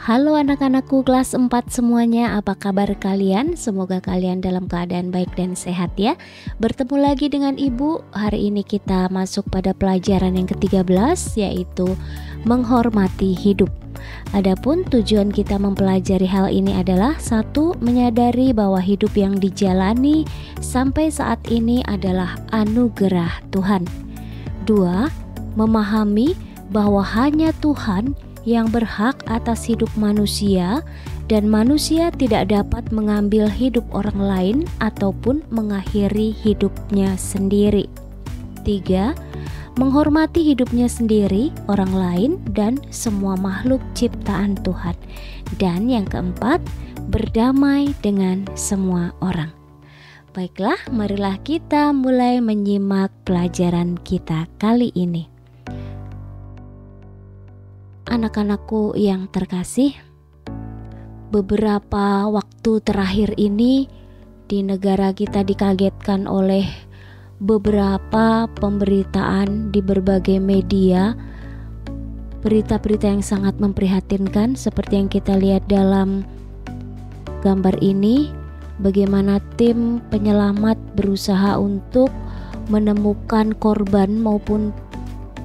Halo anak-anakku kelas 4 semuanya, apa kabar kalian? Semoga kalian dalam keadaan baik dan sehat ya. Bertemu lagi dengan Ibu. Hari ini kita masuk pada pelajaran yang ke-13, yaitu menghormati hidup. Adapun tujuan kita mempelajari hal ini adalah: 1. Menyadari bahwa hidup yang dijalani sampai saat ini adalah anugerah Tuhan. 2. Memahami bahwa hanya Tuhan yang berhak atas hidup manusia dan manusia tidak dapat mengambil hidup orang lain ataupun mengakhiri hidupnya sendiri. 3. Menghormati hidupnya sendiri, orang lain, dan semua makhluk ciptaan Tuhan. Dan yang keempat, berdamai dengan semua orang. Baiklah, marilah kita mulai menyimak pelajaran kita kali ini. Anak-anakku yang terkasih, beberapa waktu terakhir ini di negara kita dikagetkan oleh beberapa pemberitaan di berbagai media, berita-berita yang sangat memprihatinkan seperti yang kita lihat dalam gambar ini, bagaimana tim penyelamat berusaha untuk menemukan korban maupun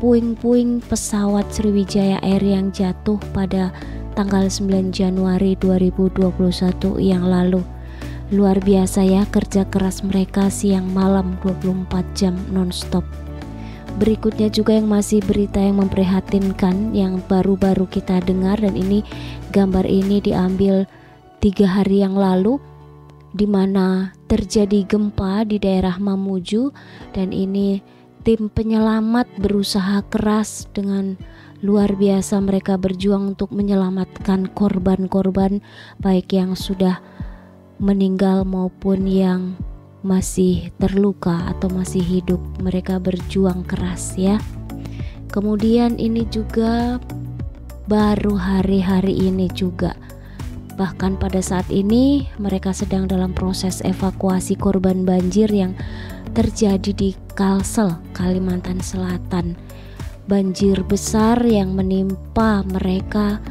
puing-puing pesawat Sriwijaya Air yang jatuh pada tanggal 9 Januari 2021 yang lalu. Luar biasa ya kerja keras mereka siang malam 24 jam nonstop. Berikutnya juga yang masih berita yang memprihatinkan yang baru-baru kita dengar, dan ini gambar ini diambil 3 hari yang lalu, di mana terjadi gempa di daerah Mamuju, dan ini tim penyelamat berusaha keras dengan luar biasa, mereka berjuang untuk menyelamatkan korban-korban baik yang sudah meninggal maupun yang masih terluka atau masih hidup. Mereka berjuang keras ya. Kemudian ini juga baru hari-hari ini juga, bahkan pada saat ini mereka sedang dalam proses evakuasi korban banjir yang terjadi di Kalsel, Kalimantan Selatan. Banjir besar yang menimpa mereka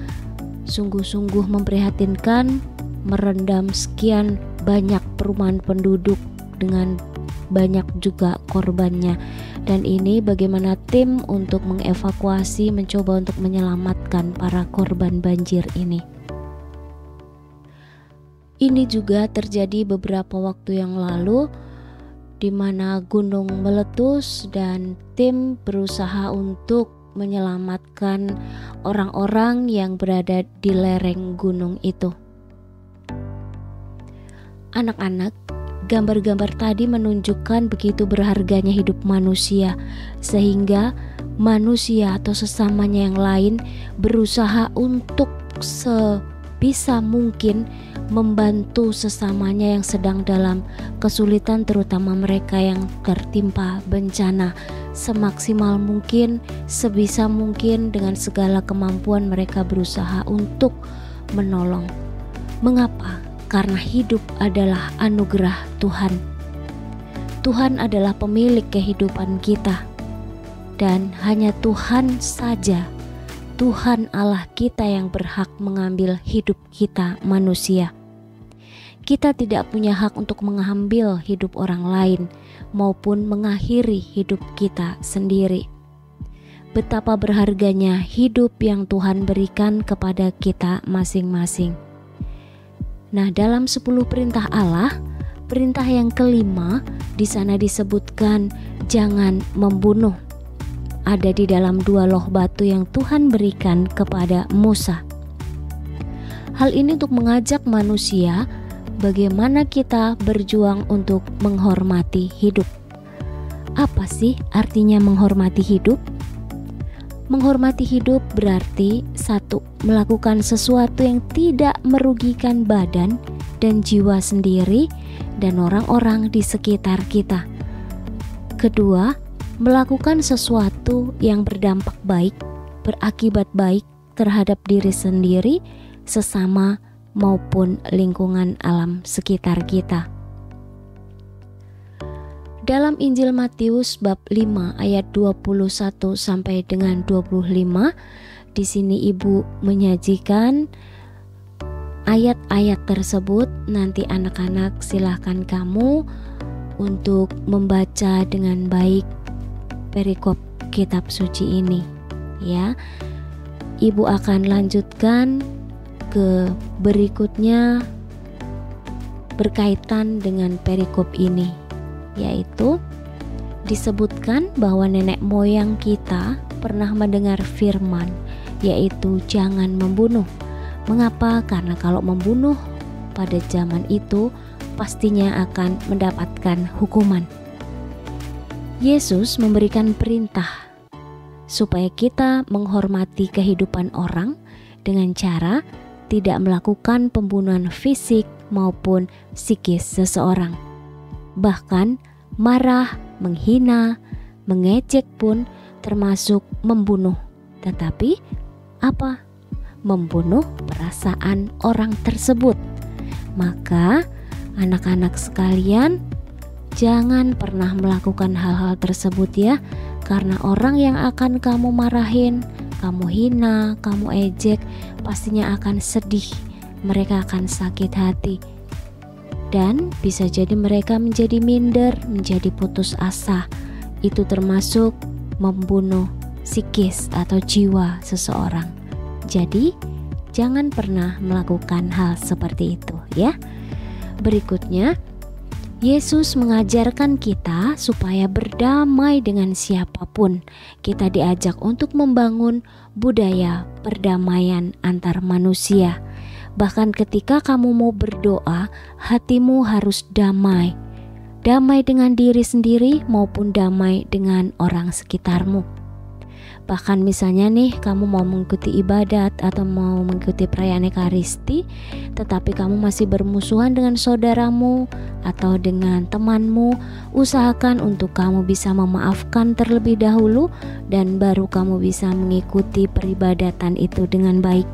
sungguh-sungguh memprihatinkan, merendam sekian banyak perumahan penduduk dengan banyak juga korbannya. Dan ini bagaimana tim untuk mengevakuasi, mencoba untuk menyelamatkan para korban banjir ini. Ini juga terjadi beberapa waktu yang lalu, di mana gunung meletus dan tim berusaha untuk menyelamatkan orang-orang yang berada di lereng gunung itu. Anak-anak, gambar-gambar tadi menunjukkan begitu berharganya hidup manusia, sehingga manusia atau sesamanya yang lain berusaha untuk sebisa mungkin membantu sesamanya yang sedang dalam kesulitan, terutama mereka yang tertimpa bencana. Semaksimal mungkin, sebisa mungkin, dengan segala kemampuan mereka berusaha untuk menolong. Mengapa? Karena hidup adalah anugerah Tuhan. Tuhan adalah pemilik kehidupan kita, dan hanya Tuhan saja, Tuhan Allah kita, yang berhak mengambil hidup kita manusia. Kita tidak punya hak untuk mengambil hidup orang lain maupun mengakhiri hidup kita sendiri. Betapa berharganya hidup yang Tuhan berikan kepada kita masing-masing. Nah, dalam 10 perintah Allah, perintah yang kelima di sana disebutkan jangan membunuh. Ada di dalam 2 loh batu yang Tuhan berikan kepada Musa. Hal ini untuk mengajak manusia bagaimana kita berjuang untuk menghormati hidup. Apa sih artinya menghormati hidup? Menghormati hidup berarti: 1. Melakukan sesuatu yang tidak merugikan badan dan jiwa sendiri dan orang-orang di sekitar kita. 2. Melakukan sesuatu yang berdampak baik, berakibat baik terhadap diri sendiri, sesama, maupun lingkungan alam sekitar kita. Dalam Injil Matius bab 5 ayat 21 sampai dengan 25, di sini Ibu menyajikan ayat-ayat tersebut nanti anak-anak silahkan kamu untuk membaca dengan baik perikop kitab suci ini ya. Ibu akan lanjutkan ke berikutnya berkaitan dengan perikop ini, yaitu disebutkan bahwa nenek moyang kita pernah mendengar firman, yaitu jangan membunuh. Mengapa? Karena kalau membunuh pada zaman itu pastinya akan mendapatkan hukuman. Yesus memberikan perintah supaya kita menghormati kehidupan orang dengan cara tidak melakukan pembunuhan fisik maupun psikis seseorang. Bahkan marah, menghina, mengejek pun termasuk membunuh. Tetapi apa? Membunuh perasaan orang tersebut. Maka anak-anak sekalian, jangan pernah melakukan hal-hal tersebut ya. Karena orang yang akan kamu marahin, kamu hina, kamu ejek, pastinya akan sedih. Mereka akan sakit hati. Dan bisa jadi mereka menjadi minder, menjadi putus asa. Itu termasuk membunuh psikis atau jiwa seseorang. Jadi, jangan pernah melakukan hal seperti itu ya. Berikutnya, Yesus mengajarkan kita supaya berdamai dengan siapapun. Kita diajak untuk membangun budaya perdamaian antar manusia. Bahkan ketika kamu mau berdoa, hatimu harus damai. Damai dengan diri sendiri maupun damai dengan orang sekitarmu. Bahkan misalnya nih, kamu mau mengikuti ibadat atau mau mengikuti perayaan Ekaristi, tetapi kamu masih bermusuhan dengan saudaramu atau dengan temanmu, usahakan untuk kamu bisa memaafkan terlebih dahulu dan baru kamu bisa mengikuti peribadatan itu dengan baik.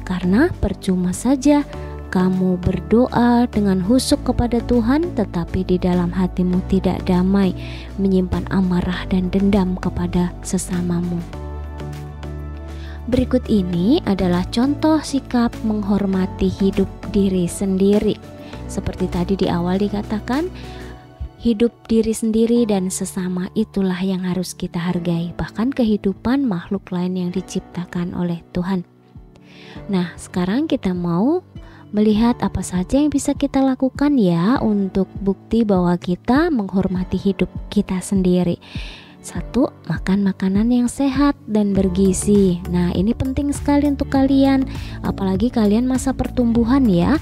Karena percuma saja kamu berdoa dengan husuk kepada Tuhan, tetapi di dalam hatimu tidak damai, menyimpan amarah dan dendam kepada sesamamu. Berikut ini adalah contoh sikap menghormati hidup diri sendiri. Seperti tadi di awal dikatakan, hidup diri sendiri dan sesama itulah yang harus kita hargai, bahkan kehidupan makhluk lain yang diciptakan oleh Tuhan. Nah, sekarang kita mau melihat apa saja yang bisa kita lakukan ya untuk bukti bahwa kita menghormati hidup kita sendiri. 1. Makan makanan yang sehat dan bergizi. Nah, ini penting sekali untuk kalian, apalagi kalian masa pertumbuhan ya.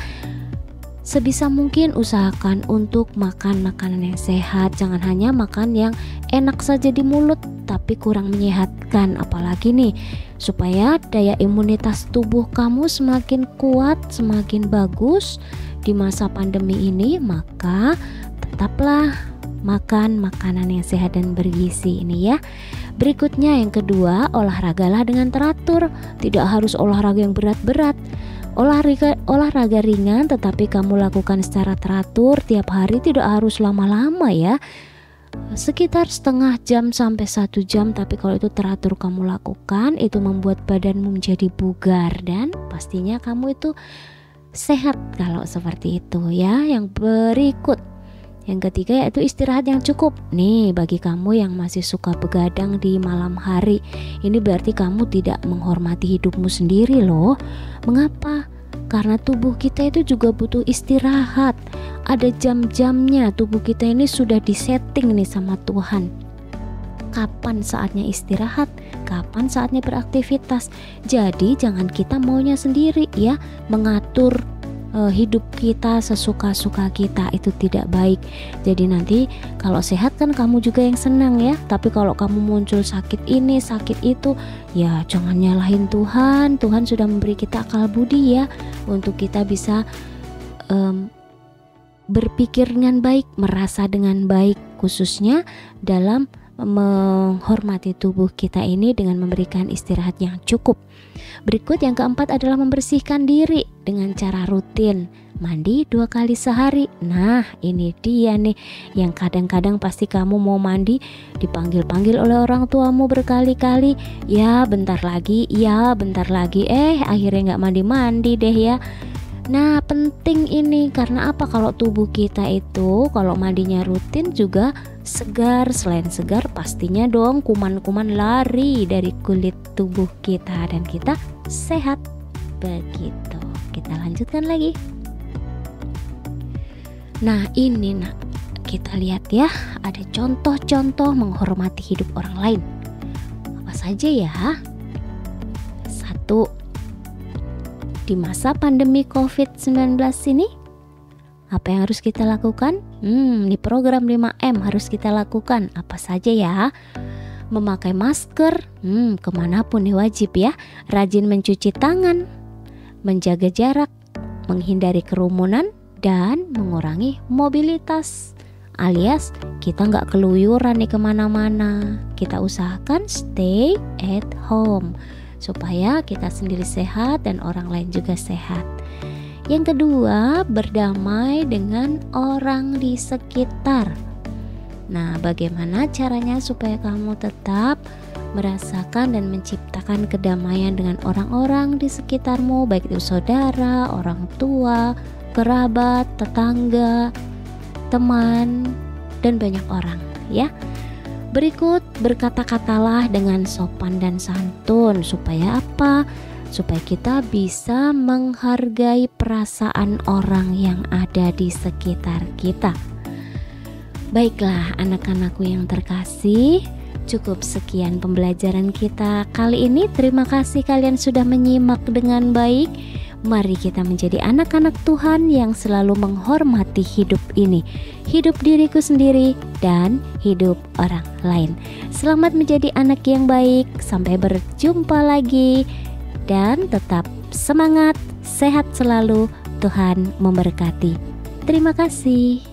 Sebisa mungkin usahakan untuk makan makanan yang sehat. Jangan hanya makan yang enak saja di mulut tapi kurang menyehatkan. Apalagi nih, supaya daya imunitas tubuh kamu semakin kuat, semakin bagus di masa pandemi ini, maka tetaplah makan makanan yang sehat dan bergizi ini ya. Berikutnya yang kedua, olahragalah dengan teratur. Tidak harus olahraga yang berat-berat. Olahraga ringan tetapi kamu lakukan secara teratur tiap hari, tidak harus lama-lama ya. Sekitar setengah jam sampai 1 jam, tapi kalau itu teratur kamu lakukan, itu membuat badanmu menjadi bugar dan pastinya kamu itu sehat kalau seperti itu ya. Yang berikut, yang ketiga yaitu istirahat yang cukup. Nih, bagi kamu yang masih suka begadang di malam hari, ini berarti kamu tidak menghormati hidupmu sendiri loh. Mengapa? Karena tubuh kita itu juga butuh istirahat. Ada jam-jamnya, tubuh kita ini sudah disetting nih sama Tuhan. Kapan saatnya istirahat, kapan saatnya beraktivitas. Jadi jangan kita maunya sendiri ya, mengatur hidup kita sesuka-suka kita, itu tidak baik. Jadi nanti kalau sehat kan kamu juga yang senang ya. Tapi kalau kamu muncul sakit ini, sakit itu, ya jangan nyalahin Tuhan. Tuhan sudah memberi kita akal budi ya, untuk kita bisa berpikir dengan baik, merasa dengan baik, khususnya dalam menghormati tubuh kita ini dengan memberikan istirahat yang cukup. Berikut yang keempat adalah membersihkan diri dengan cara rutin. Mandi 2 kali sehari. Nah, ini dia nih yang kadang-kadang pasti kamu mau mandi dipanggil-panggil oleh orang tuamu berkali-kali. Ya bentar lagi, akhirnya gak mandi-mandi deh ya. Nah, penting ini karena apa? Kalau tubuh kita itu kalau mandinya rutin juga segar. Selain segar, pastinya dong kuman-kuman lari dari kulit tubuh kita dan kita sehat. Begitu. Kita lanjutkan lagi. Nah, ini kita lihat ya, ada contoh-contoh menghormati hidup orang lain. Apa saja ya? 1. Di masa pandemi COVID-19 ini, apa yang harus kita lakukan? Di program 5M harus kita lakukan. Apa saja ya? Memakai masker, kemanapun wajib ya. Rajin mencuci tangan, menjaga jarak, menghindari kerumunan, dan mengurangi mobilitas. Alias kita nggak keluyuran nih kemana-mana. Kita usahakan stay at home supaya kita sendiri sehat dan orang lain juga sehat. Yang kedua, berdamai dengan orang di sekitar. Nah, bagaimana caranya supaya kamu tetap merasakan dan menciptakan kedamaian dengan orang-orang di sekitarmu, baik itu saudara, orang tua, kerabat, tetangga, teman, dan banyak orang ya. Berikut, berkata-katalah dengan sopan dan santun. Supaya apa? Supaya kita bisa menghargai perasaan orang yang ada di sekitar kita. Baiklah anak-anakku yang terkasih, cukup sekian pembelajaran kita kali ini. Terima kasih kalian sudah menyimak dengan baik. Mari kita menjadi anak-anak Tuhan yang selalu menghormati hidup ini, hidup diriku sendiri dan hidup orang lain. Selamat menjadi anak yang baik. Sampai berjumpa lagi dan tetap semangat, sehat selalu. Tuhan memberkati. Terima kasih.